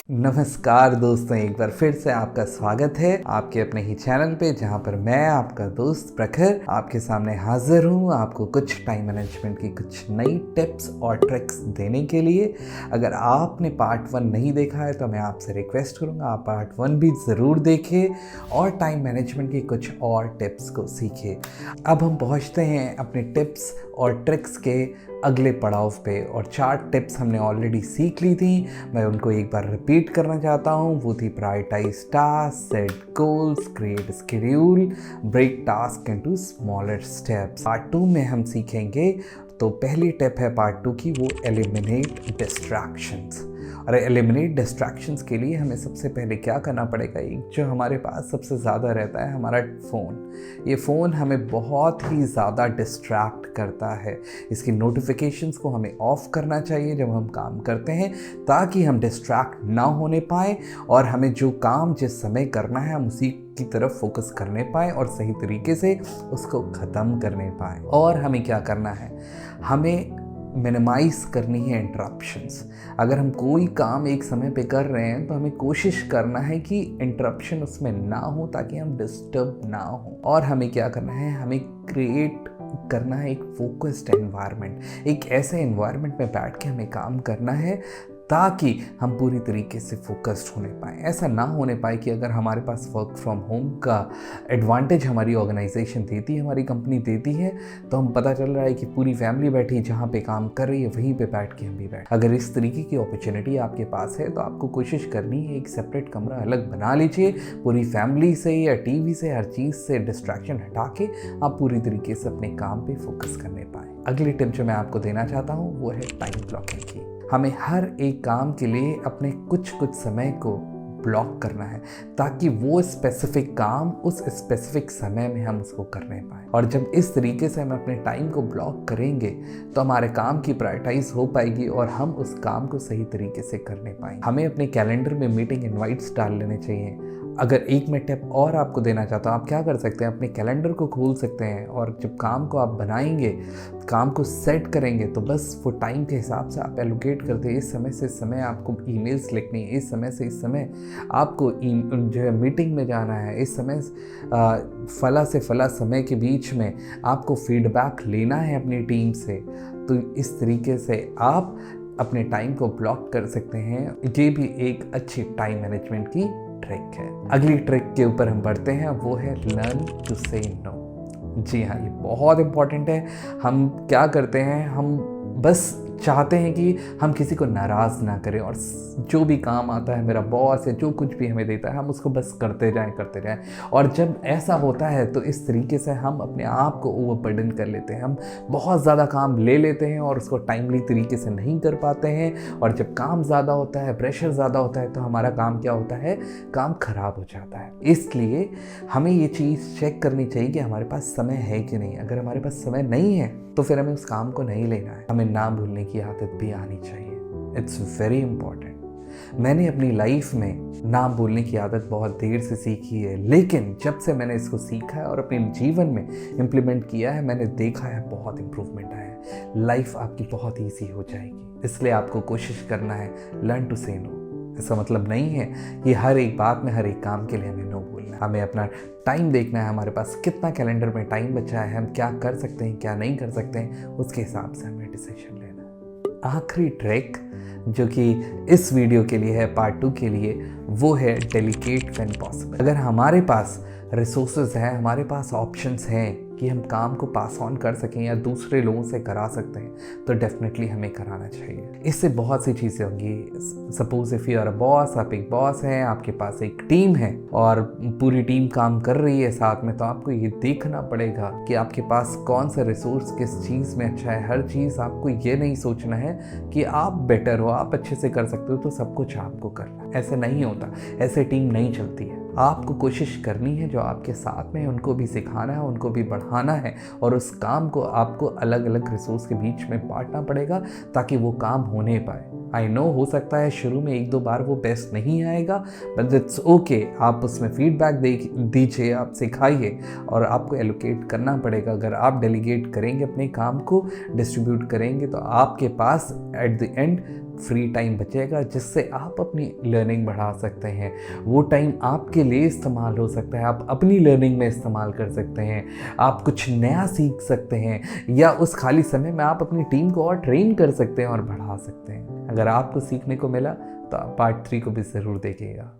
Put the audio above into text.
नमस्कार दोस्तों, एक बार फिर से आपका स्वागत है आपके अपने ही चैनल पे, जहाँ पर मैं आपका दोस्त प्रखर आपके सामने हाजिर हूँ आपको कुछ टाइम मैनेजमेंट की कुछ नई टिप्स और ट्रिक्स देने के लिए। अगर आपने पार्ट 1 नहीं देखा है तो मैं आपसे रिक्वेस्ट करूँगा आप पार्ट 1 भी ज़रूर देखें और टाइम मैनेजमेंट की कुछ और टिप्स को सीखें। अब हम पहुँचते हैं अपने टिप्स और ट्रिक्स के अगले पड़ाव पे, और 4 टिप्स हमने ऑलरेडी सीख ली थी। मैं उनको एक बार रिपीट करना चाहता हूँ। वो थी prioritize task, set goals, create schedule, break task into smaller steps. Part 2 में हम सीखेंगे। तो पहली टिप है पार्ट 2 की, वो एलिमिनेट डिस्ट्रैक्शंस। और एलिमिनेट डिस्ट्रैक्शंस के लिए हमें सबसे पहले क्या करना पड़ेगा, एक जो हमारे पास सबसे ज़्यादा रहता है हमारा फ़ोन। ये फ़ोन हमें बहुत ही ज़्यादा डिस्ट्रैक्ट करता है। इसकी नोटिफिकेशंस को हमें ऑफ़ करना चाहिए जब हम काम करते हैं, ताकि हम डिस्ट्रैक्ट ना होने पाए और हमें जो काम जिस समय करना है हम उसी की तरफ फोकस करने पाए और सही तरीके से उसको ख़त्म करने पाए। और हमें क्या करना है, हमें मिनिमाइज़ करनी है इंटरप्शंस। अगर हम कोई काम एक समय पे कर रहे हैं तो हमें कोशिश करना है कि इंटरप्शन उसमें ना हो, ताकि हम डिस्टर्ब ना हो। और हमें क्या करना है, हमें क्रिएट करना है एक फोकस्ड एनवायरनमेंट। एक ऐसे एनवायरनमेंट में बैठ के हमें काम करना है ताकि हम पूरी तरीके से फोकस्ड होने पाएँ। ऐसा ना होने पाए कि अगर हमारे पास वर्क फ्रॉम होम का एडवांटेज हमारी ऑर्गेनाइजेशन देती है, हमारी कंपनी देती है, तो हम पता चल रहा है कि पूरी फैमिली बैठी जहाँ पे काम कर रही है वहीं पे बैठ के हम भी बैठ। अगर इस तरीके की अपॉर्चुनिटी आपके पास है तो आपको कोशिश करनी है एक सेपरेट कमरा अलग बना लीजिए। पूरी फैमिली से या टीवी से हर चीज़ से डिस्ट्रैक्शन हटा के आप पूरी तरीके से अपने काम पे फोकस करने पाएँ। अगली टिप जो मैं आपको देना चाहता हूँ वो है टाइम ब्लॉकिंग की। हमें हर एक काम के लिए अपने कुछ समय को ब्लॉक करना है, ताकि वो स्पेसिफिक काम उस स्पेसिफिक समय में हम उसको करने पाएँ। और जब इस तरीके से हम अपने टाइम को ब्लॉक करेंगे तो हमारे काम की प्रायोरिटाइज हो पाएगी और हम उस काम को सही तरीके से करने पाएंगे। हमें अपने कैलेंडर में मीटिंग इनवाइट्स डाल लेने चाहिए। अगर एक मैं टिप और आपको देना चाहता हूँ, आप क्या कर सकते हैं, अपने कैलेंडर को खोल सकते हैं और जब काम को आप बनाएंगे, काम को सेट करेंगे, तो बस वो टाइम के हिसाब से आप एलोकेट करते हैं। इस समय से इस समय आपको ईमेल्स लिखनी है, इस समय से इस समय आपको जो है मीटिंग में जाना है, इस समय फला से फला समय के बीच में आपको फीडबैक लेना है अपनी टीम से। तो इस तरीके से आप अपने टाइम को ब्लॉक कर सकते हैं। ये भी एक अच्छी टाइम मैनेजमेंट की ट्रिक है। अगली ट्रिक के ऊपर हम बढ़ते हैं, वो है लर्न टू से नो। जी हाँ, ये बहुत इम्पॉर्टेंट है। हम क्या करते हैं, हम बस चाहते हैं कि हम किसी को नाराज़ ना करें, और जो भी काम आता है, मेरा बॉस है जो कुछ भी हमें देता है, हम उसको बस करते जाएं। और जब ऐसा होता है तो इस तरीके से हम अपने आप को ओवरबर्डन कर लेते हैं। हम बहुत ज़्यादा काम ले लेते हैं और उसको टाइमली तरीके से नहीं कर पाते हैं। और जब काम ज़्यादा होता है, प्रेशर ज़्यादा होता है, तो हमारा काम क्या होता है, काम खराब हो जाता है। इसलिए हमें ये चीज़ चेक करनी चाहिए कि हमारे पास समय है कि नहीं। अगर हमारे पास समय नहीं है तो फिर हमें उस काम को नहीं लेना है। हमें ना भूलने की आदत भी आनी चाहिए। It's very important. मैंने अपनी लाइफ में ना बोलने की आदत बहुत देर से सीखी है, लेकिन जब से मैंने इसको सीखा है और अपने जीवन में इम्प्लीमेंट किया है, मैंने देखा है बहुत इम्प्रूवमेंट आया है। लाइफ आपकी बहुत ईजी हो जाएगी। इसलिए आपको कोशिश करना है लर्न टू से नो। ऐसा मतलब नहीं है कि हर एक बात में, हर एक काम के लिए हमें नो बोलना है। हमें अपना टाइम देखना है, हमारे पास कितना कैलेंडर में टाइम बचा है, हम क्या कर सकते हैं, क्या नहीं कर सकते हैं, उसके हिसाब से हमें डिसीजन लेना है। आखिरी ट्रिक जो कि इस वीडियो के लिए है, पार्ट 2 के लिए, वो है डेलीकेट व्हेन पॉसिबल। अगर हमारे पास रिसोर्सेज हैं, हमारे पास ऑप्शंस हैं कि हम काम को पास ऑन कर सकें या दूसरे लोगों से करा सकते हैं, तो डेफिनेटली हमें कराना चाहिए। इससे बहुत सी चीज़ें होंगी। Suppose if you are a boss, आप एक बॉस हैं, आपके पास एक टीम है और पूरी टीम काम कर रही है साथ में, तो आपको ये देखना पड़ेगा कि आपके पास कौन सा रिसोर्स किस चीज़ में अच्छा है। हर चीज़ आपको ये नहीं सोचना है कि आप बेटर हो, आप अच्छे से कर सकते हो तो सब कुछ आपको करना है। ऐसे नहीं होता, ऐसे टीम नहीं चलती है। आपको कोशिश करनी है जो आपके साथ में है उनको भी सिखाना है, उनको भी बढ़ाना है, और उस काम को आपको अलग अलग रिसोर्स के बीच में बांटना पड़ेगा ताकि वो काम होने पाए। आई नो हो सकता है शुरू में 1-2 बार वो बेस्ट नहीं आएगा, बट इट्स ओके। आप उसमें फीडबैक दीजिए, आप सिखाइए, और आपको एलोकेट करना पड़ेगा। अगर आप डेलीगेट करेंगे, अपने काम को डिस्ट्रीब्यूट करेंगे, तो आपके पास at the end free time बचेगा, जिससे आप अपनी लर्निंग बढ़ा सकते हैं। वो टाइम आपके लिए इस्तेमाल हो सकता है, आप अपनी लर्निंग में इस्तेमाल कर सकते हैं, आप कुछ नया सीख सकते हैं, या उस खाली समय में आप अपनी टीम को और ट्रेन कर सकते हैं और बढ़ा सकते हैं। अगर आपको सीखने को मिला तो आप पार्ट 3 को भी ज़रूर देखिएगा।